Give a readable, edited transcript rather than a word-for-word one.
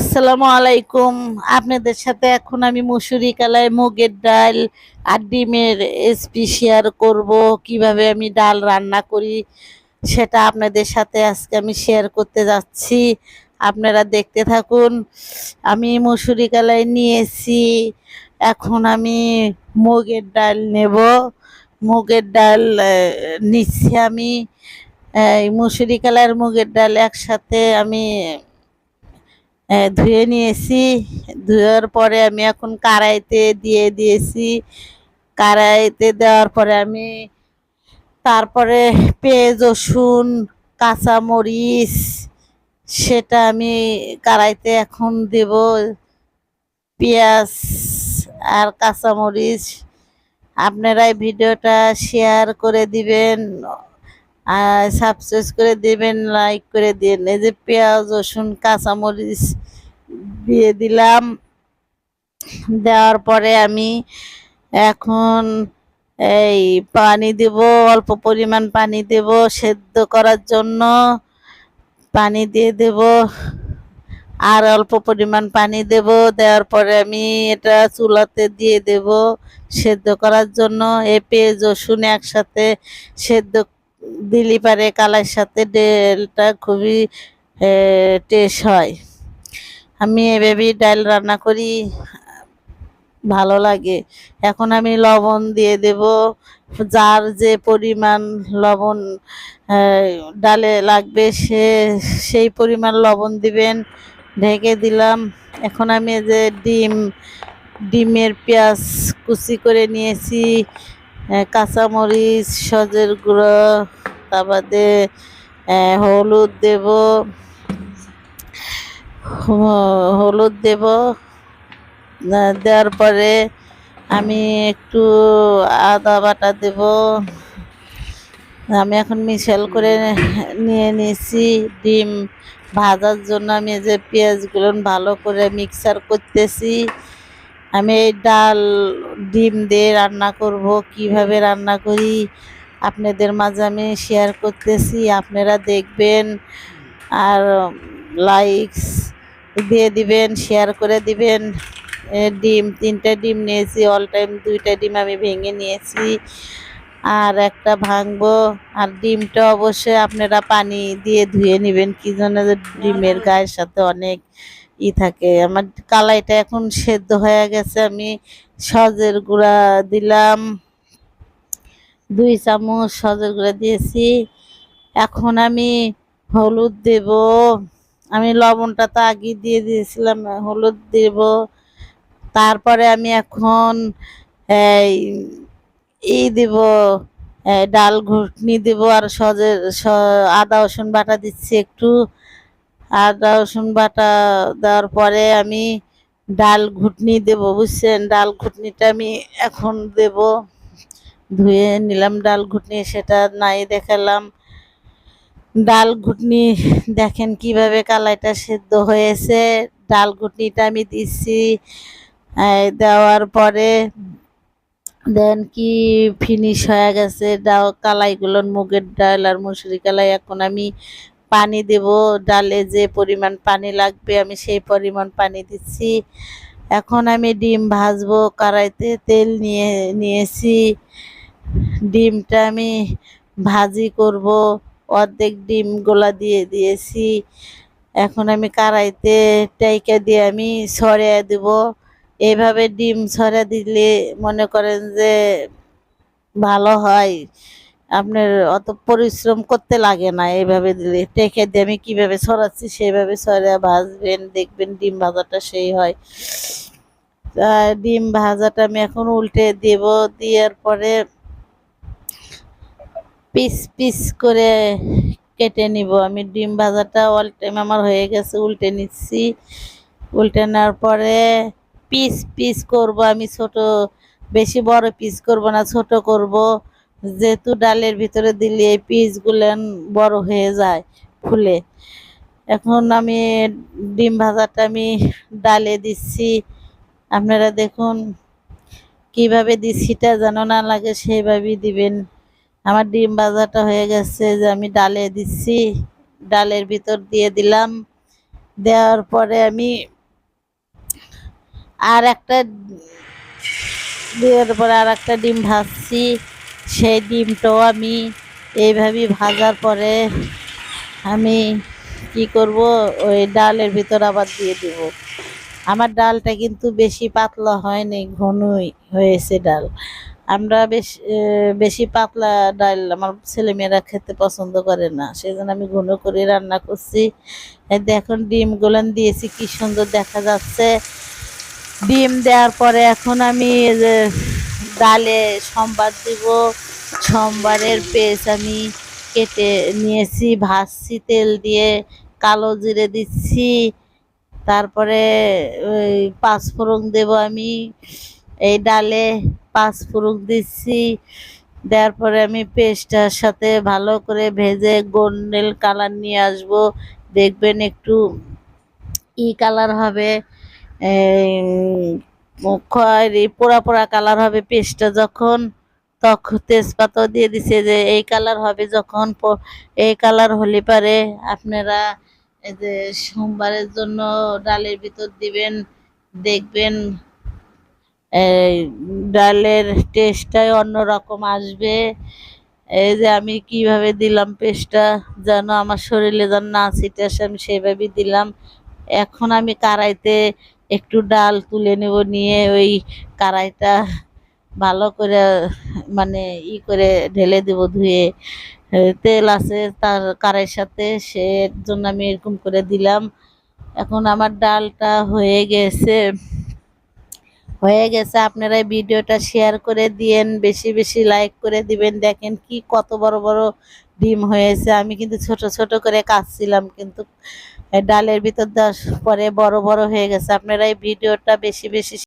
আসসালামু আলাইকুম। আপনাদের সাথে এখন আমি মুসুরি কালায় মুগের ডাল আর ডিমের রেসিপি শেয়ার করব। কিভাবে আমি ডাল রান্না করি সেটা আপনাদের সাথে আজকে আমি শেয়ার করতে যাচ্ছি। আপনারা দেখতে থাকুন। আমি মুসুরি কালায় নিয়েছি। এখন আমি মুগের ডাল নেব। মুগের ডাল নিচ্ছি আমি। এই মুসুরি কালার মুগের ডাল একসাথে আমি ধুয়ে নিয়েছি। ধুয়ার পরে আমি এখন কড়াইতে দিয়ে দিয়েছি। কড়াইতে দেওয়ার পরে আমি তারপরে পেঁয়াজ রসুন কাঁচামরিচ সেটা আমি কড়াইতে এখন দেব। পেঁয়াজ আর কাঁচামরিচ আপনারা এই ভিডিওটা শেয়ার করে দিবেন, সাবস্ক্রাইব করে দিবেন, লাইক করে দিন। এই যে পেঁয়াজ রসুন কাঁচামরিচ দিয়ে দিলাম। দেওয়ার পরে আমি এখন এই পানি দেব, অল্প পরিমাণ পানি দেব সেদ্ধ করার জন্য। পানি দিয়ে দেব আর অল্প পরিমাণ পানি দেব। দেওয়ার পরে আমি এটা চুলাতে দিয়ে দেব সেদ্ধ করার জন্য। এই পেঁয়াজ রসুন একসাথে সেদ্ধ দিলি পারে কালার সাথে ডালটা খুবই টেস্ট হয়। আমি এভাবেই ডাল রান্না করি, ভালো লাগে। এখন আমি লবণ দিয়ে দেব, যার যে পরিমাণ লবণ ডালে লাগবে সেই পরিমাণ লবণ দিবেন। ঢেকে দিলাম। এখন আমি যে ডিমের পেঁয়াজ কুচি করে নিয়েছি, কাঁচামরিচ সজের গুঁড়ো, তার বাদে হলুদ দেব, দেওয়ার পরে আমি একটু আদা বাটা দেব। আমি এখন মিশাল করে নিয়ে নিয়েছি। ডিম ভাজার জন্য আমি যে পেঁয়াজগুলো ভালো করে মিক্সার করতেছি। আমি এই ডাল ডিম দিয়ে রান্না করব। কিভাবে রান্না করি আপনাদের মাঝে আমি শেয়ার করতেছি, আপনারা দেখবেন আর লাইকস দিয়ে দিবেন, শেয়ার করে দিবেন। ডিম 3টা ডিম নিয়েছি, অল টাইম 2টা ডিম আমি ভেঙে নিয়েছি আর একটা ভাঙবো। আর ডিমটা অবশ্যই আপনারা পানি দিয়ে ধুয়ে নেবেন, কি জন্য ডিমের গায়ের সাথে অনেক থাকে। আমার কালাইটা এখন সেদ্ধ হয়ে গেছে। আমি সজের গুঁড়া দিলাম, 2 চামচ সজের গুঁড়া দিয়েছি। এখন আমি হলুদ দেব। আমি লবণটা তো আগে দিয়ে দিয়েছিলাম, হলুদ দেব। তারপরে আমি এখন দেব ডাল ঘুটনি দেব আর আদা রসুন বাটা দিচ্ছি একটু। আদা রসুন বাটা দেওয়ার পরে আমি ডাল ঘুটনি দেব, বুঝছেন। ডাল ঘুটনিটা আমি এখন দেব। ধুয়ে নিলাম ডাল ঘুটনি, সেটা নাই দেখালাম। ডাল ঘুটনি দেখেন কিভাবে কালাইটা সেদ্ধ হয়েছে। ডাল ঘুটনিটা আমি দিচ্ছি। দেওয়ার পরে দেন কি ফিনিশ হয়ে গেছে কালাইগুলো, মুগের ডাল আর মুসুরি কালাই। এখন আমি পানি দেব, ডালে যে পরিমাণ পানি লাগবে আমি সেই পরিমাণ পানি দিচ্ছি। এখন আমি ডিম ভাজবো। কড়াইতে তেল নিয়েছি। ডিমটা আমি ভাজি করব। অর্ধেক ডিম গোলা দিয়ে দিয়েছি। এখন আমি কড়াইতে টাইকা দিয়ে আমি ছড়িয়ে দেব। এইভাবে ডিম ছড়া দিলে মনে করেন যে ভালো হয়, আপনার অত পরিশ্রম করতে লাগে না। এইভাবে দিলে টেকে দিয়ে আমি কিভাবে ছড়াচ্ছি সেভাবে ছড়া ভাজবেন, দেখবেন ডিম ভাজাটা সেই হয়। ডিম ভাজাটা আমি এখন উল্টে দেব। দেওয়ার পরে পিস পিস করে কেটে নিব। আমি ডিম ভাজাটা অল টাইম আমার হয়ে গেছে, উল্টে নিচ্ছি। উল্টে নেওয়ার পরে পিস পিস করব আমি, ছোট, বেশি বড় পিস করব না, ছোট করব। যেহেতু ডালের ভিতরে দিলে এই পিসগুলো বড় হয়ে যায় ফুলে। এখন আমি ডিম ভাজাটা আমি ডালে দিচ্ছি। আপনারা দেখুন কিভাবে দিচ্ছিটা যেন না লাগে সেইভাবেই দিবেন। আমার ডিম ভাজাটা হয়ে গেছে, যে আমি ডালে দিচ্ছি। ডালের ভিতর দিয়ে দিলাম। দেওয়ার পরে আমি আর একটা দেওয়ার পরে আর একটা ডিম ভাজছি, সেই ডিমটাও আমি এইভাবেই ভাজার পরে আমি কি করব, ওই ডালের ভিতর আবার দিয়ে দিব। আমার ডালটা কিন্তু বেশি পাতলা হয়নি, ঘনই হয়েছে ডাল। আমরা বেশি পাতলা ডাল আমার ছেলেমেয়েরা খেতে পছন্দ করে না, সেই জন্য আমি ঘন করে রান্না করছি। এই দেখুন ডিম গুলান দিয়েছি, কি সুন্দর দেখা যাচ্ছে। ডিম দেওয়ার পরে এখন আমি এই যে ডালে সম্বার দিব। সম্বারের পেস্ট আমি কেটে নিয়েছি, ভাজছি তেল দিয়ে, কালো জিরে দিচ্ছি, তারপরে ওই পাঁচফোড়ন দেব আমি এই ডালে, পাঁচফোড়ন দিচ্ছি। দেওয়ার পরে আমি পেস্টটার সাথে ভালো করে ভেজে গোল্ডেন কালার নিয়ে আসব। দেখবেন একটু কালার হবে, এই খয়েরি পোড়া পোড়া কালার হবে পেস্টটা যখন, তখন তেজপাতাও দিয়ে দিছে যে এই কালার হবে যখন, এই কালার হলে পারে আপনারা এই যে সোমবারের জন্য ডালের ভিতর দিবেন, দেখবেন এই ডালের টেস্টটাই অন্যরকম আসবে। এই যে আমি কিভাবে দিলাম পেস্টটা, যেন আমার শরীরে যেন না ছিটে আসে, আমি সেভাবেই দিলাম। এখন আমি কড়াইতে একটু ডাল তুলে নেব, নিয়ে ওই কড়াইটা ভালো করে মানে করে ঢেলে দেব ধুয়ে। তেল আছে তার কড়াইয়ের সাথে, সের জন্য আমি এরকম করে দিলাম। এখন আমার ডালটা হয়ে গেছে। আপনারা এই ভিডিওটা শেয়ার করে দিয়েন, বেশি বেশি লাইক করে দিবেন। দেখেন কি কত বড় বড় ডিম হয়েছে। আমি কিন্তু ছোট ছোট করে কাটছিলাম, কিন্তু ডালের ভিতর দেওয়ার পরে বড় বড় হয়ে গেছে। আপনারা এই ভিডিওটা বেশি বেশি